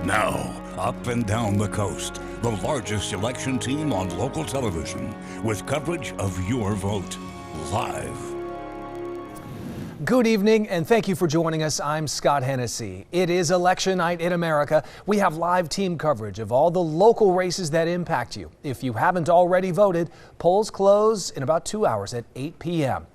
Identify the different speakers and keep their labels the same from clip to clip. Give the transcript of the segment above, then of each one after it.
Speaker 1: Now, up and down the coast, the largest election team on local television with coverage of your vote live.
Speaker 2: Good evening and thank you for joining us. I'm Scott Hennessy. It is election night in America. We have live team coverage of all the local races that impact you. If you haven't already voted, polls close in about 2 hours at 8 p.m.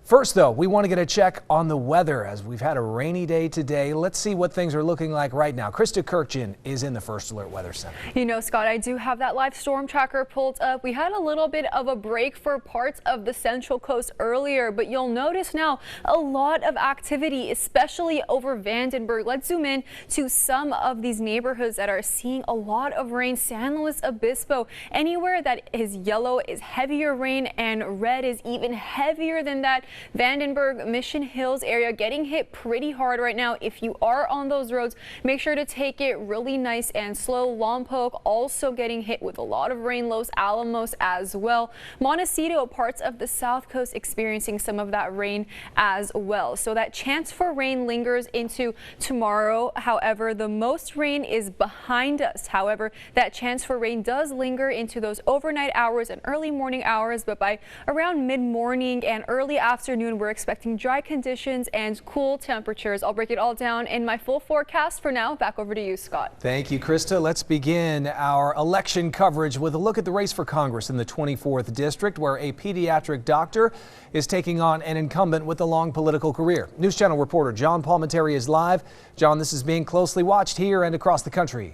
Speaker 2: First, though, we want to get a check on the weather as we've had a rainy day today. Let's see what things are looking like right now. Krista Kirchin is in the First Alert Weather Center.
Speaker 3: You know, Scott, I do have that live storm tracker pulled up. We had a little bit of a break for parts of the Central Coast earlier, but you'll notice now a lot of activity, especially over Vandenberg. Let's zoom in to some of these neighborhoods that are seeing a lot of rain. San Luis Obispo, anywhere that is yellow is heavier rain and red is even heavier than that. Vandenberg, Mission Hills area getting hit pretty hard right now. If you are on those roads, make sure to take it really nice and slow. Lompoc also getting hit with a lot of rain. Los Alamos as well. Montecito, parts of the South Coast experiencing some of that rain as well. So that chance for rain lingers into tomorrow. However, the most rain is behind us. However, that chance for rain does linger into those overnight hours and early morning hours, but by around mid-morning and early afternoon, we're expecting dry conditions and cool temperatures. I'll break it all down in my full forecast. For now, back over to you, Scott.
Speaker 2: Thank you, Krista. Let's begin our election coverage with a look at the race for Congress in the 24th District, where a pediatric doctor is taking on an incumbent with a long political career. News Channel reporter John Palminteri is live. John, this is being closely watched here and across the country.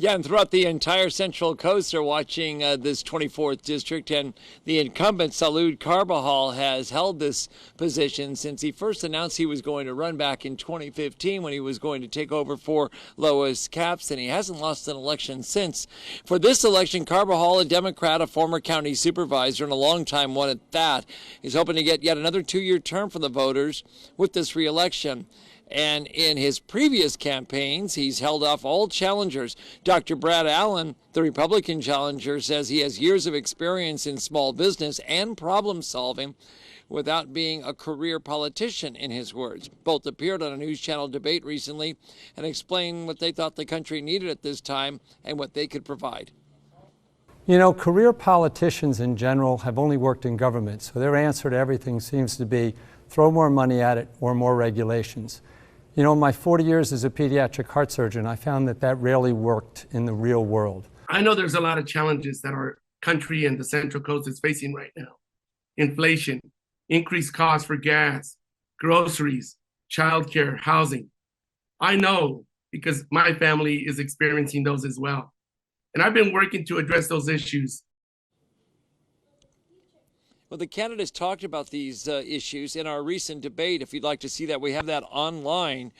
Speaker 4: Yeah, and throughout the entire Central Coast are watching this 24th District, and the incumbent Salud Carbajal has held this position since he first announced he was going to run back in 2015 when he was going to take over for Lois Capps, and he hasn't lost an election since. For this election, Carbajal, a Democrat, a former county supervisor, and a longtime one at that, is hoping to get yet another two-year term for the voters with this re-election. And in his previous campaigns, he's held off all challengers. Dr. Brad Allen, the Republican challenger, says he has years of experience in small business and problem solving without being a career politician, in his words. Both appeared on a News Channel debate recently and explained what they thought the country needed at this time and what they could provide.
Speaker 5: You know, career politicians in general have only worked in government, so their answer to everything seems to be throw more money at it or more regulations. You know, in my 40 years as a pediatric heart surgeon, I found that rarely worked in the real world.
Speaker 6: I know there's a lot of challenges that our country and the Central Coast is facing right now. Inflation, increased costs for gas, groceries, childcare, housing. I know because my family is experiencing those as well. And I've been working to address those issues.
Speaker 4: Well, the candidates talked about these issues in our recent debate. If you'd like to see that, we have that online.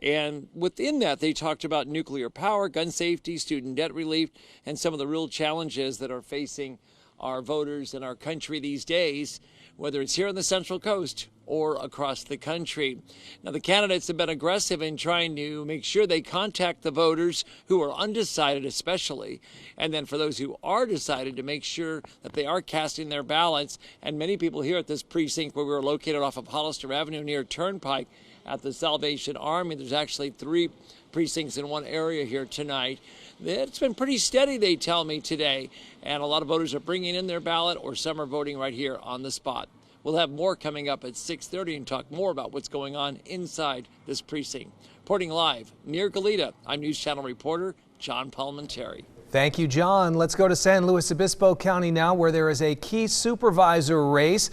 Speaker 4: And within that, they talked about nuclear power, gun safety, student debt relief, and some of the real challenges that are facing our voters in our country these days, whether it's here on the Central Coast or across the country. Now, the candidates have been aggressive in trying to make sure they contact the voters who are undecided especially, and then for those who are decided to make sure that they are casting their ballots. And many people here at this precinct where we're located off of Hollister Avenue near Turnpike at the Salvation Army, there's actually 3 precincts in one area here tonight. It's been pretty steady, they tell me today, and a lot of voters are bringing in their ballot or some are voting right here on the spot. We'll have more coming up at 6:30 and talk more about what's going on inside this precinct. Reporting live near Goleta, I'm News Channel reporter John Palminteri.
Speaker 2: Thank you, John. Let's go to San Luis Obispo County now, where there is a key supervisor race.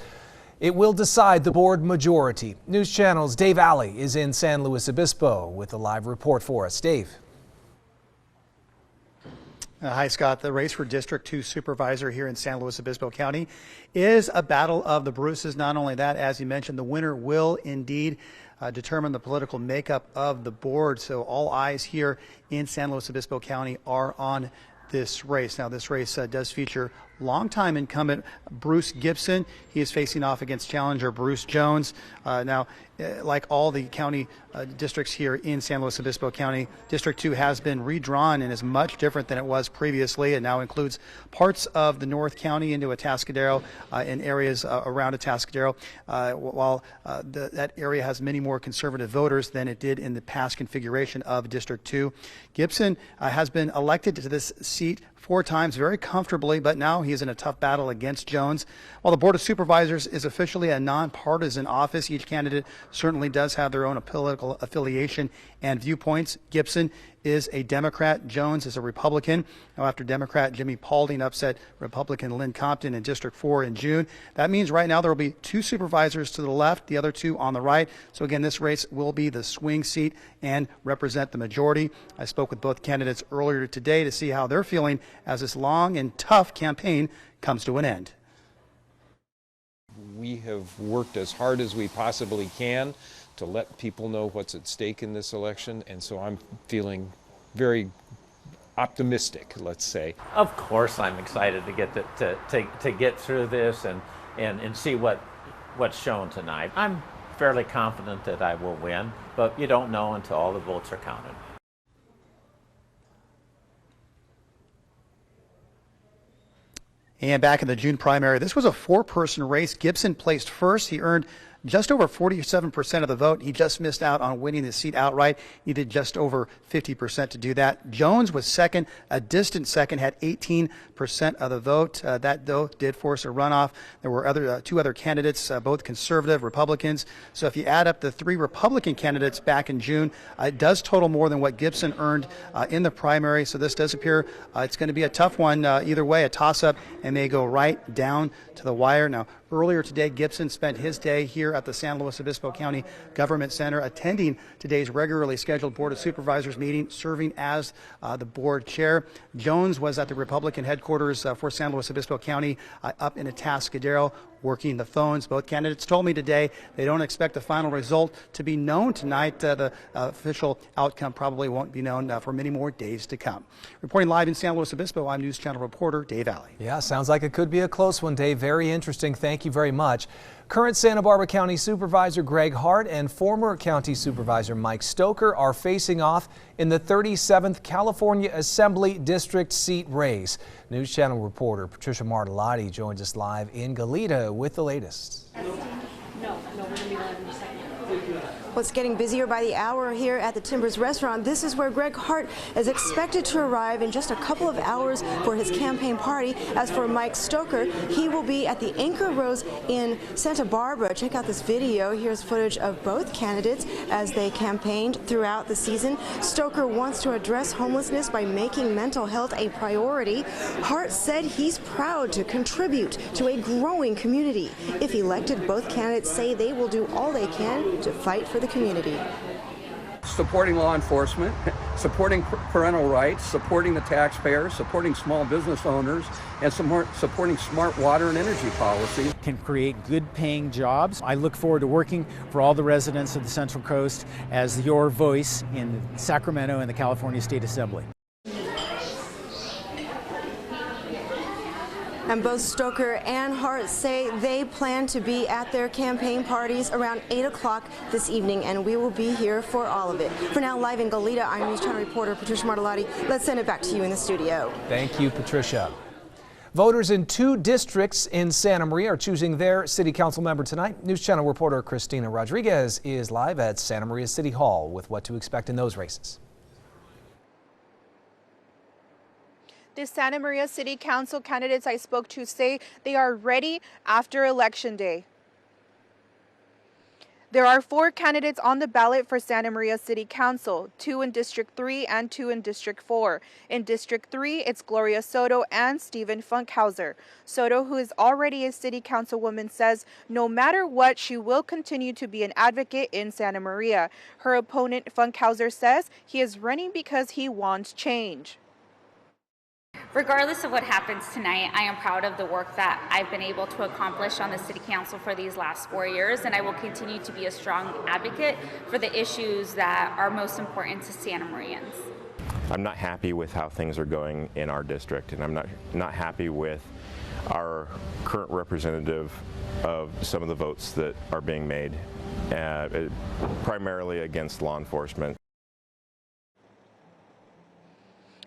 Speaker 2: It will decide the board majority. News Channel's Dave Alley is in San Luis Obispo with a live report for us. Dave.
Speaker 7: Hi, Scott. The race for District 2 Supervisor here in San Luis Obispo County is a battle of the Bruces. Not only that, as you mentioned, the winner will indeed determine the political makeup of the board. So all eyes here in San Luis Obispo County are on this race. Now, this race does feature longtime incumbent Bruce Gibson. He is facing off against challenger Bruce Jones. Like all the county districts here in San Luis Obispo County, District 2 has been redrawn and is much different than it was previously. It now includes parts of the North County into Atascadero and areas around Atascadero, while that area has many more conservative voters than it did in the past configuration of District 2. Gibson has been elected to this seat 4 times very comfortably, but now he is in a tough battle against Jones. While the Board of Supervisors is officially a nonpartisan office, each candidate certainly does have their own political affiliation and viewpoints. Gibson is a Democrat. Jones is a Republican. Now, after Democrat Jimmy Paulding upset Republican Lynn Compton in District 4 in June, that means right now there will be 2 supervisors to the left, the other 2 on the right. So again, this race will be the swing seat and represent the majority. I spoke with both candidates earlier today to see how they're feeling as this long and tough campaign comes to an end.
Speaker 8: We have worked as hard as we possibly can to let people know what's at stake in this election, and so I'm feeling very optimistic, let's say.
Speaker 9: Of course I'm excited to get to get through this and see what's shown tonight. I'm fairly confident that I will win, but you don't know until all the votes are counted.
Speaker 7: And back in the June primary, this was a 4-person race. Gibson placed first. He earned just over 47% of the vote. He just missed out on winning the seat outright. He did just over 50% to do that. Jones was second, a distant second, had 18% of the vote. That, though, did force a runoff. There were 2 other candidates, both conservative Republicans. So if you add up the 3 Republican candidates back in June, it does total more than what Gibson earned in the primary. So this does appear it's going to be a tough one either way, a toss-up, and may go right down to the wire. Now, earlier today, Gibson spent his day here at the San Luis Obispo County Government Center attending today's regularly scheduled Board of Supervisors meeting, serving as the board chair. Jones was at the Republican headquarters for San Luis Obispo County up in Atascadero, working the phones. Both candidates told me today they don't expect the final result to be known tonight. The official outcome probably won't be known for many more days to come. Reporting live in San Luis Obispo, I'm News Channel reporter Dave Alley.
Speaker 2: Yeah, sounds like it could be a close one, Dave. Very interesting. Thank you very much. Current Santa Barbara County Supervisor Greg Hart and former County Supervisor Mike Stoker are facing off in the 37th California Assembly District seat race. News Channel reporter Patricia Martellotti joins us live in Goleta with the latest.
Speaker 10: Well, it's getting busier by the hour here at the Timbers restaurant. This is where Greg Hart is expected to arrive in just a couple of hours for his campaign party. As for Mike Stoker, he will be at the Anchor Rose in Santa Barbara. Check out this video. Here's footage of both candidates as they campaigned throughout the season. Stoker wants to address homelessness by making mental health a priority. Hart said he's proud to contribute to a growing community. If elected, both candidates say they will do all they can to fight for the community.
Speaker 11: Supporting law enforcement, supporting parental rights, supporting the taxpayers, supporting small business owners, and supporting smart water and energy policy.
Speaker 12: Can create good paying jobs. I look forward to working for all the residents of the Central Coast as your voice in Sacramento and the California State Assembly.
Speaker 10: And both Stoker and Hart say they plan to be at their campaign parties around 8 o'clock this evening, and we will be here for all of it. For now, live in Goleta, I'm News Channel reporter Patricia Martellotti. Let's send it back to you in the studio.
Speaker 2: Thank you, Patricia. Voters in 2 districts in Santa Maria are choosing their city council member tonight. News Channel reporter Christina Rodriguez is live at Santa Maria City Hall with what to expect in those races.
Speaker 13: The Santa Maria City Council candidates I spoke to say they are ready after Election Day. There are 4 candidates on the ballot for Santa Maria City Council, 2 in District 3 and 2 in District 4. In District 3, it's Gloria Soto and Stephen Funkhauser. Soto, who is already a city councilwoman, says no matter what, she will continue to be an advocate in Santa Maria. Her opponent, Funkhauser, says he is running because he wants change.
Speaker 14: Regardless of what happens tonight, I am proud of the work that I've been able to accomplish on the City Council for these last 4 years, and I will continue to be a strong advocate for the issues that are most important to Santa Marians.
Speaker 15: I'm not happy with how things are going in our district, and I'm not happy with our current representative of some of the votes that are being made, primarily against law enforcement.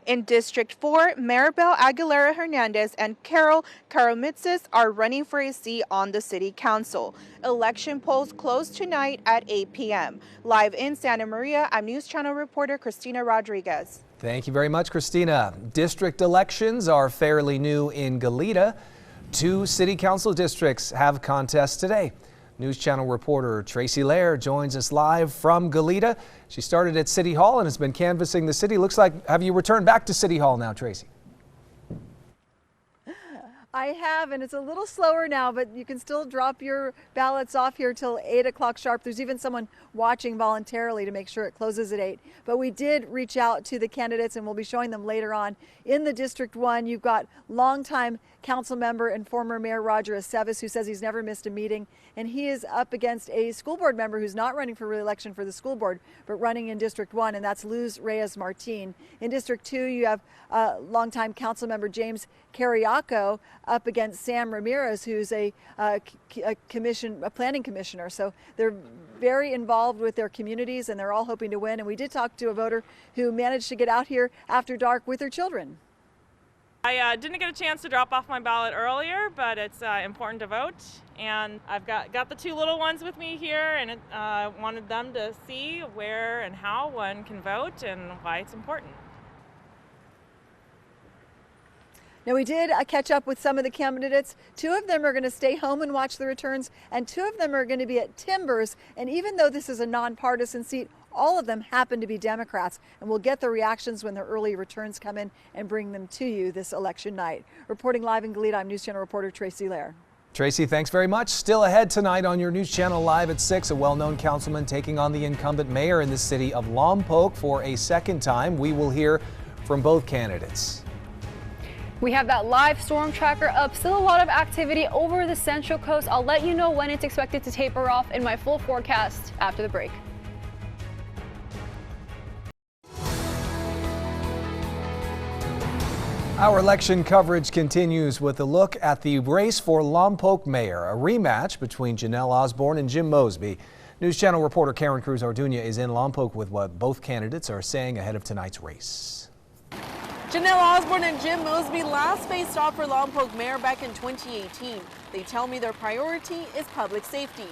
Speaker 13: In District 4, Maribel Aguilera Hernandez and Carol Karamitsis are running for a seat on the City Council. Election polls close tonight at 8 p.m. Live in Santa Maria, I'm News Channel reporter Christina Rodriguez.
Speaker 2: Thank you very much, Christina. District elections are fairly new in Goleta. 2 City Council districts have contests today. News Channel reporter Tracy Lair joins us live from Goleta. She started at City Hall and has been canvassing the city. Looks like, have you returned back to City Hall now, Tracy?
Speaker 16: I have, and it's a little slower now, but you can still drop your ballots off here till 8 o'clock sharp. There's even someone watching voluntarily to make sure it closes at 8. But we did reach out to the candidates, and we'll be showing them later on. In the District 1, you've got longtime council member and former Mayor Roger Aceves, who says he's never missed a meeting, and he is up against a school board member who's not running for re-election for the school board, but running in District 1, and that's Luz Reyes Martin. In District 2, you have longtime council member James Carriaco up against Sam Ramirez, who's a planning commissioner. So they're very involved with their communities, and they're all hoping to win. And we did talk to a voter who managed to get out here after dark with her children.
Speaker 17: I didn't get a chance to drop off my ballot earlier, but it's important to vote. And I've got the 2 little ones with me here, and I wanted them to see where and how one can vote and why it's important.
Speaker 16: Now, we did catch up with some of the candidates. 2 of them are going to stay home and watch the returns, and 2 of them are going to be at Timbers. And even though this is a nonpartisan seat, all of them happen to be Democrats, and we'll get the reactions when the early returns come in and bring them to you this election night. Reporting live in Goleta, I'm News Channel reporter Tracy Lair.
Speaker 2: Tracy, thanks very much. Still ahead tonight on your News Channel Live at 6, a well-known councilman taking on the incumbent mayor in the city of Lompoc for a second time. We will hear from both candidates.
Speaker 3: We have that live storm tracker up. Still a lot of activity over the Central Coast. I'll let you know when it's expected to taper off in my full forecast after the break.
Speaker 2: Our election coverage continues with a look at the race for Lompoc mayor, a rematch between Janelle Osborne and Jim Mosby. News Channel reporter Karen Cruz Orduña is in Lompoc with what both candidates are saying ahead of tonight's race.
Speaker 18: Janelle Osborne and Jim Mosby last faced off for Lompoc mayor back in 2018. They tell me their priority is public safety.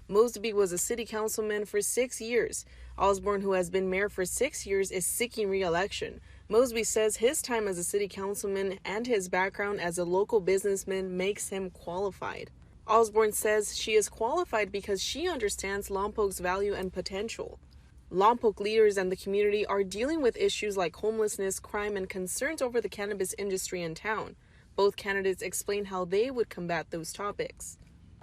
Speaker 18: Mosby was a city councilman for 6 years. Osborne, who has been mayor for 6 years, is seeking re-election. Mosby says his time as a city councilman and his background as a local businessman makes him qualified. Osborne says she is qualified because she understands Lompoc's value and potential. Lompoc leaders and the community are dealing with issues like homelessness, crime, and concerns over the cannabis industry in town. Both candidates explain how they would combat those topics.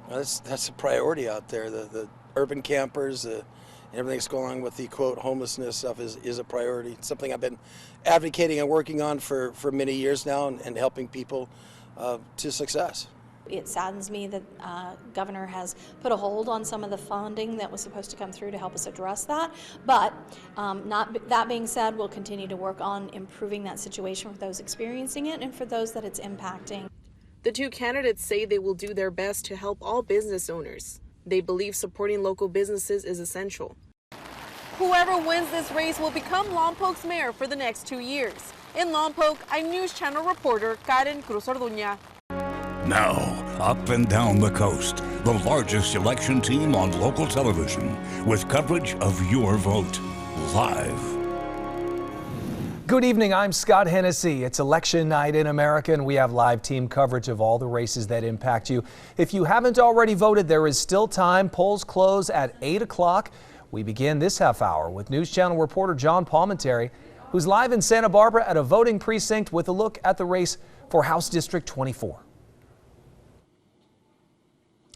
Speaker 19: That's a priority out there. The urban campers, and everything that's going on with the quote homelessness stuff is a priority. It's something I've been advocating and working on for many years now, and helping people to success.
Speaker 20: It saddens me that Governor has put a hold on some of the funding that was supposed to come through to help us address that. But that being said, we'll continue to work on improving that situation for those experiencing it and for those that it's impacting.
Speaker 18: The 2 candidates say they will do their best to help all business owners. They believe supporting local businesses is essential. Whoever wins this race will become Lompoc's mayor for the next 2 years. In Lompoc, I'm News Channel reporter Karen Cruz Orduña.
Speaker 1: Now, up and down the coast, the largest election team on local television with coverage of your vote live.
Speaker 2: Good evening, I'm Scott Hennessy. It's election night in America, and we have live team coverage of all the races that impact you. If you haven't already voted, there is still time. Polls close at 8 o'clock. We begin this half hour with News Channel reporter John Palmentary, who's live in Santa Barbara at a voting precinct with a look at the race for House District 24.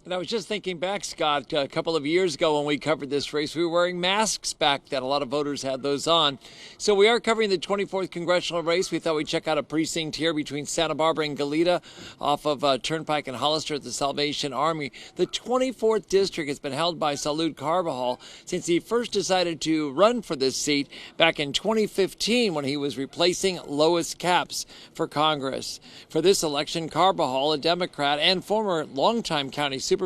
Speaker 4: And I was just thinking back, Scott, a couple of years ago when we covered this race, we were wearing masks back then. A lot of voters had those on. So we are covering the 24th congressional race. We thought we'd check out a precinct here between Santa Barbara and Goleta off of Turnpike and Hollister at the Salvation Army. The 24th district has been held by Salud Carbajal since he first decided to run for this seat back in 2015 when he was replacing Lois Capps for Congress. For this election, Carbajal, a Democrat and former longtime county supervisors,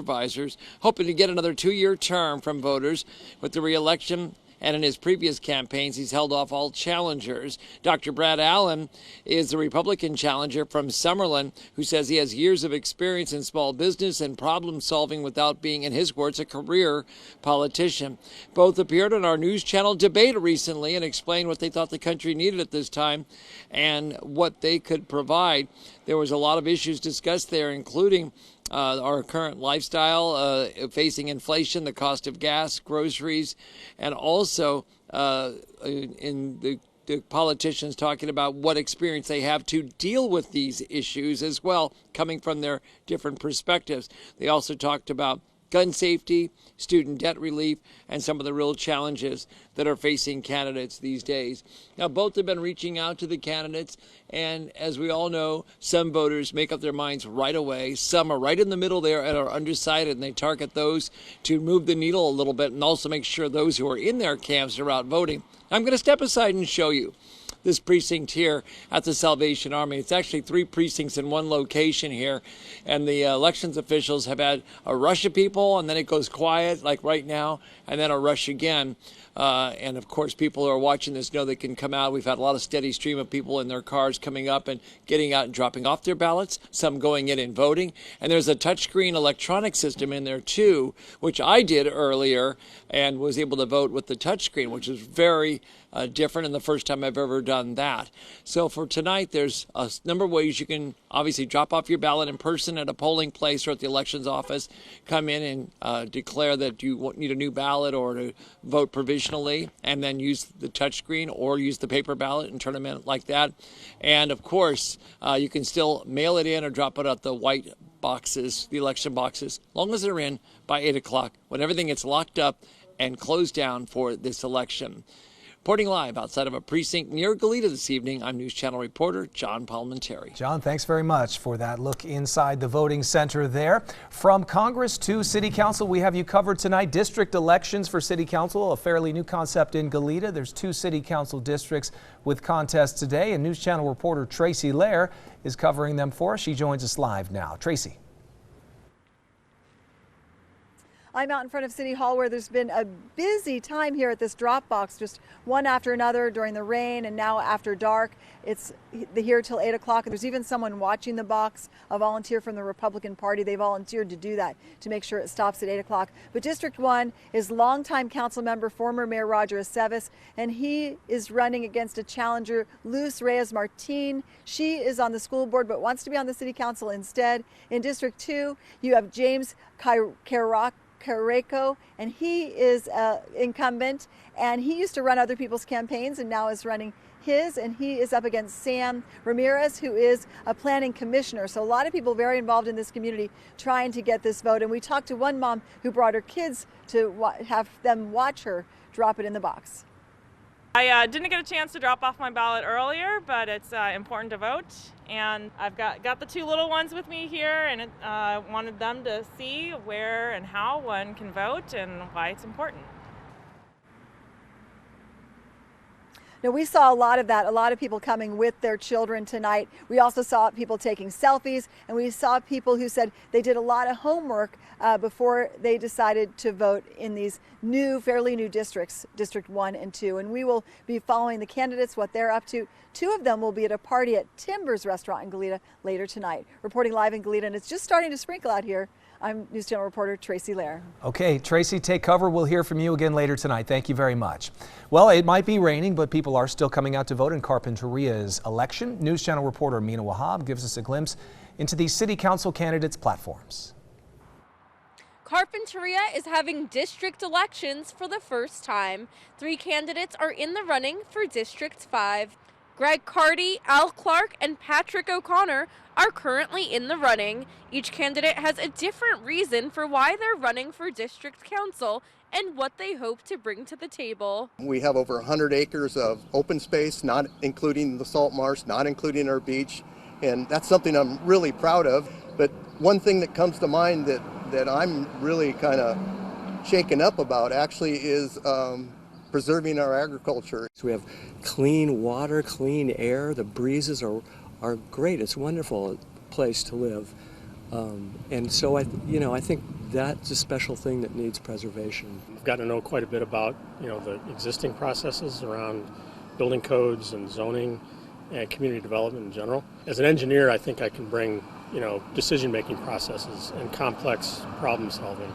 Speaker 4: hoping to get another 2-year term from voters. With the re-election and in his previous campaigns, he's held off all challengers. Dr. Brad Allen is the Republican challenger from Summerlin, who says he has years of experience in small business and problem solving without being, in his words, a career politician. Both appeared on our news channel Debate recently and explained what they thought the country needed at this time and what they could provide. There was a lot of issues discussed there, including our current lifestyle, facing inflation, the cost of gas, groceries, and also in the politicians talking about what experience they have to deal with these issues as well, coming from their different perspectives. They also talked about gun safety, student debt relief, and some of the real challenges that are facing candidates these days. Now, both have been reaching out to the candidates, and as we all know, some voters make up their minds right away. Some are right in the middle there and are undecided, and they target those to move the needle a little bit and also make sure those who are in their camps are out voting. I'm going to step aside and show you this precinct here at the Salvation Army. It's actually 3 precincts in one location here, and the elections officials have had a rush of people, and then it goes quiet like right now, and then a rush again. And of course, people who are watching this know they can come out. We've had a lot of steady stream of people in their cars coming up and getting out and dropping off their ballots, some going in and voting. And there's a touchscreen electronic system in there too, which I did earlier and was able to vote with the touchscreen, which is very different and the first time I've ever done that. So for tonight, there's a number of ways you can obviously drop off your ballot in person at a polling place or at the elections office, come in and declare that you need a new ballot or to vote provisionally, and then use the touchscreen or use the paper ballot and turn them in like that. And of course, you can still mail it in or drop it at the white boxes, the election boxes, as long as they're in by 8 o'clock when everything gets locked up and closed down for this election. Reporting live outside of a precinct near Goleta this evening, I'm News Channel reporter John Palmentary.
Speaker 2: John, thanks very much for that look inside the voting center there. From Congress to City Council, we have you covered tonight. District elections for City Council, a fairly new concept in Goleta. There's 2 City Council districts with contests today, and News Channel reporter Tracy Lair is covering them for us. She joins us live now. Tracy.
Speaker 16: I'm out in front of City Hall where there's been a busy time here at this drop box, just one after another during the rain and now after dark. It's here till 8 o'clock. There's even someone watching the box, a volunteer from the Republican Party. They volunteered to do that to make sure it stops at 8 o'clock. But District 1 is longtime council member, former Mayor Roger Aceves, and he is running against a challenger, Luz Reyes Martin. She is on the school board but wants to be on the City Council instead. In District 2, you have James Carreco, and he is incumbent, and he used to run other people's campaigns and now is running his, and he is up against Sam Ramirez, who is a planning commissioner. So a lot of people very involved in this community trying to get this vote. And we talked to one mom who brought her kids to have them watch her drop it in the box.
Speaker 17: I didn't get a chance to drop off my ballot earlier, but it's important to vote. And I've got the 2 little ones with me here, and wanted them to see where and how one can vote and why it's important.
Speaker 16: Now, we saw a lot of that, a lot of people coming with their children tonight. We also saw people taking selfies, and we saw people who said they did a lot of homework before they decided to vote in these new, fairly new districts, District 1 and 2. And we will be following the candidates, what they're up to. 2 of them will be at a party at Timbers Restaurant in Goleta later tonight. Reporting live in Goleta, and it's just starting to sprinkle out here. I'm News Channel reporter Tracy Lair.
Speaker 2: Okay, Tracy, take cover. We'll hear from you again later tonight. Thank you very much. Well, it might be raining, but people are still coming out to vote in Carpinteria's election. News Channel reporter Mina Wahab gives us a glimpse into the City Council candidates' platforms.
Speaker 21: Carpinteria is having district elections for the first time. 3 candidates are in the running for District 5.
Speaker 5: Greg Carty, Al Clark, and Patrick O'Connor are currently in the running. Each candidate has a different reason for why they're running for district council and what they hope to bring to the table.
Speaker 22: We have over 100 acres of open space, not including the salt marsh, not including our beach, and that's something I'm really proud of. But one thing that comes to mind that I'm really kind of shaken up about actually is preserving our agriculture.
Speaker 23: So we have clean water, clean air, the breezes are great. It's a wonderful place to live. And so I think that's a special thing that needs preservation.
Speaker 24: I've gotten to know quite a bit about, the existing processes around building codes and zoning and community development in general. As an engineer, I think I can bring, decision-making processes and complex problem solving.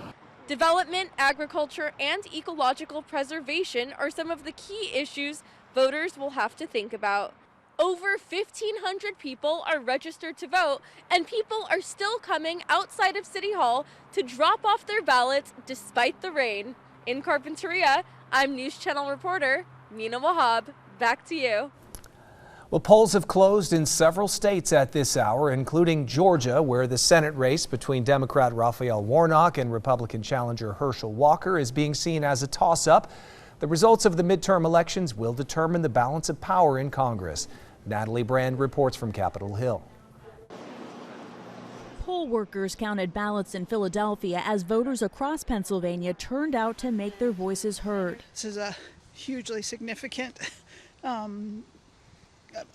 Speaker 5: Development, agriculture, and ecological preservation are some of the key issues voters will have to think about. Over 1,500 people are registered to vote, and people are still coming outside of City Hall to drop off their ballots despite the rain. In Carpinteria, I'm News Channel reporter Mina Wahab. Back to you.
Speaker 2: Well, polls have closed in several states at this hour, including Georgia, where the Senate race between Democrat Raphael Warnock and Republican challenger Herschel Walker is being seen as a toss-up. The results of the midterm elections will determine the balance of power in Congress. Natalie Brand reports from Capitol Hill.
Speaker 25: Poll workers counted ballots in Philadelphia as voters across Pennsylvania turned out to make their voices heard.
Speaker 26: This is a hugely significant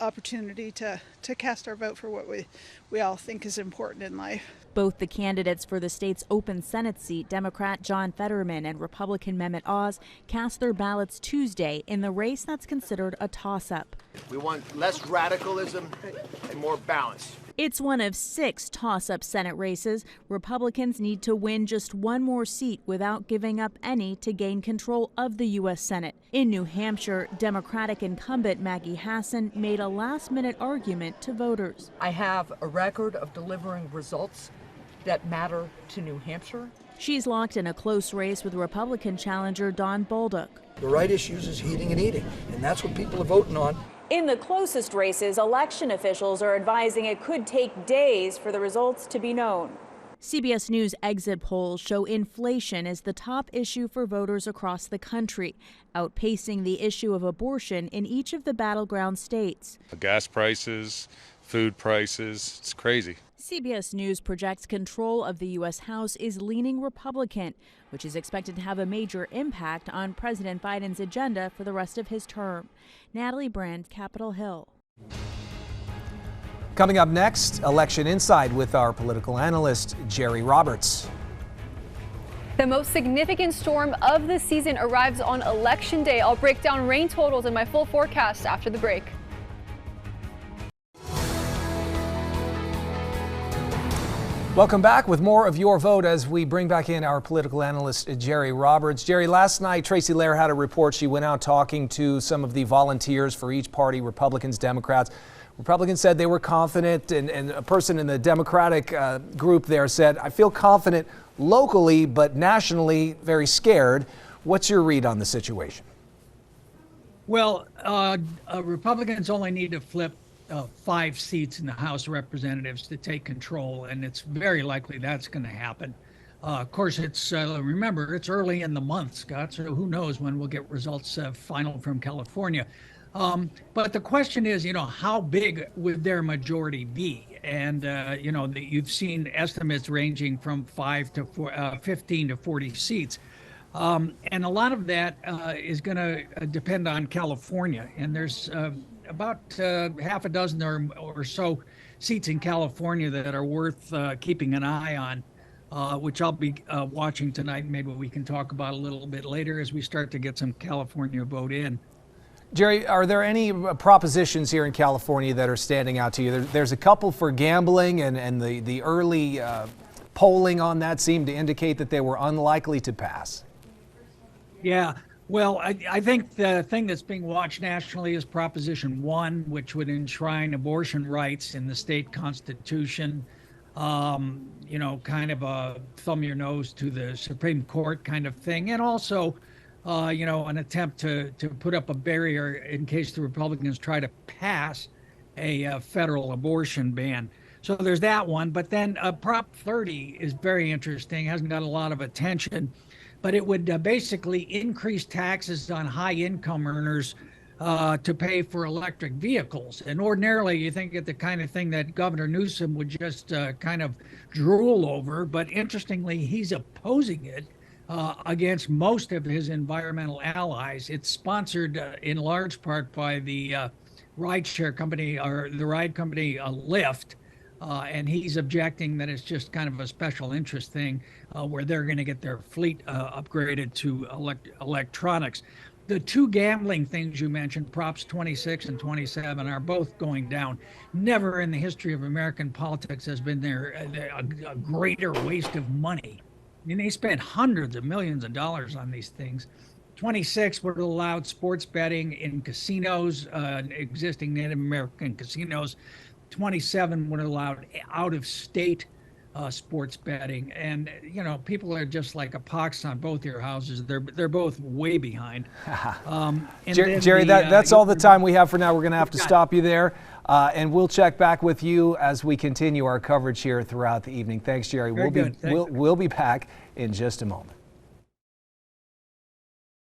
Speaker 26: opportunity to cast our vote for what we all think is important in life.
Speaker 25: Both the candidates for the state's open Senate seat, Democrat John Fetterman and Republican Mehmet Oz, cast their ballots Tuesday in the race that's considered a toss-up.
Speaker 27: We want less radicalism and more balance.
Speaker 25: It's one of 6 toss-up Senate races. Republicans need to win just one more seat without giving up any to gain control of the U.S. Senate. In New Hampshire, Democratic incumbent Maggie Hassan made a last-minute argument to voters.
Speaker 28: I have a record of delivering results that matter to New Hampshire.
Speaker 25: She's locked in a close race with Republican challenger Don Bolduc.
Speaker 29: The right issues is heating and eating, and that's what people are voting on.
Speaker 25: In the closest races, election officials are advising it could take days for the results to be known. CBS News exit polls show inflation is the top issue for voters across the country, outpacing the issue of abortion in each of the battleground states.
Speaker 30: Gas prices, food prices, it's crazy.
Speaker 25: CBS News projects control of the U.S. House is leaning Republican, which is expected to have a major impact on President Biden's agenda for the rest of his term. Natalie Brand, Capitol Hill.
Speaker 2: Coming up next, Election Inside with our political analyst, Jerry Roberts.
Speaker 3: The most significant storm of the season arrives on Election Day. I'll break down rain totals in my full forecast after the break.
Speaker 2: Welcome back with more of your vote as we bring back in our political analyst, Jerry Roberts. Jerry, last night, Tracy Lair had a report. She went out talking to some of the volunteers for each party, Republicans, Democrats. Republicans said they were confident, and a person in the Democratic group there said, I feel confident locally, but nationally very scared. What's your read on the situation?
Speaker 31: Well, Republicans only need to flip 5 seats in the House of Representatives to take control, and it's very likely that's going to happen. Of course, it's remember, it's early in the month, Scott, so who knows when we'll get results final from California. But the question is, how big would their majority be? And, you've seen estimates ranging from 15 to 40 seats. And a lot of that is going to depend on California. And there's about half a dozen or so seats in California that are worth keeping an eye on, which I'll be watching tonight. Maybe we can talk about a little bit later as we start to get some California vote in.
Speaker 2: Jerry, are there any propositions here in California that are standing out to you? There's a couple for gambling, and the early polling on that seemed to indicate that they were unlikely to pass.
Speaker 31: Yeah, well, I think the thing that's being watched nationally is Proposition 1, which would enshrine abortion rights in the state constitution. Kind of a thumb your nose to the Supreme Court kind of thing. And also an attempt to put up a barrier in case the Republicans try to pass a federal abortion ban. So there's that one. But then Prop 30 is very interesting, hasn't got a lot of attention, but it would basically increase taxes on high income earners to pay for electric vehicles. And ordinarily, you think it's the kind of thing that Governor Newsom would just kind of drool over. But interestingly, he's opposing it against most of his environmental allies. It's sponsored in large part by the rideshare company, or the ride company Lyft. And he's objecting that it's just kind of a special interest thing where they're going to get their fleet upgraded to electronics. The two gambling things you mentioned, Props 26 and 27, are both going down. Never in the history of American politics has been there a greater waste of money. I mean, they spent hundreds of millions of dollars on these things. 26 would have allowed sports betting in casinos, existing Native American casinos. 27 would have allowed out-of-state sports betting, and people are just like a pox on both your houses. They're both way behind.
Speaker 2: Jerry, that's all the time we have for now. We're going to have to stop you there, and we'll check back with you as we continue our coverage here throughout the evening. Thanks, Jerry. We'll be back in just a moment.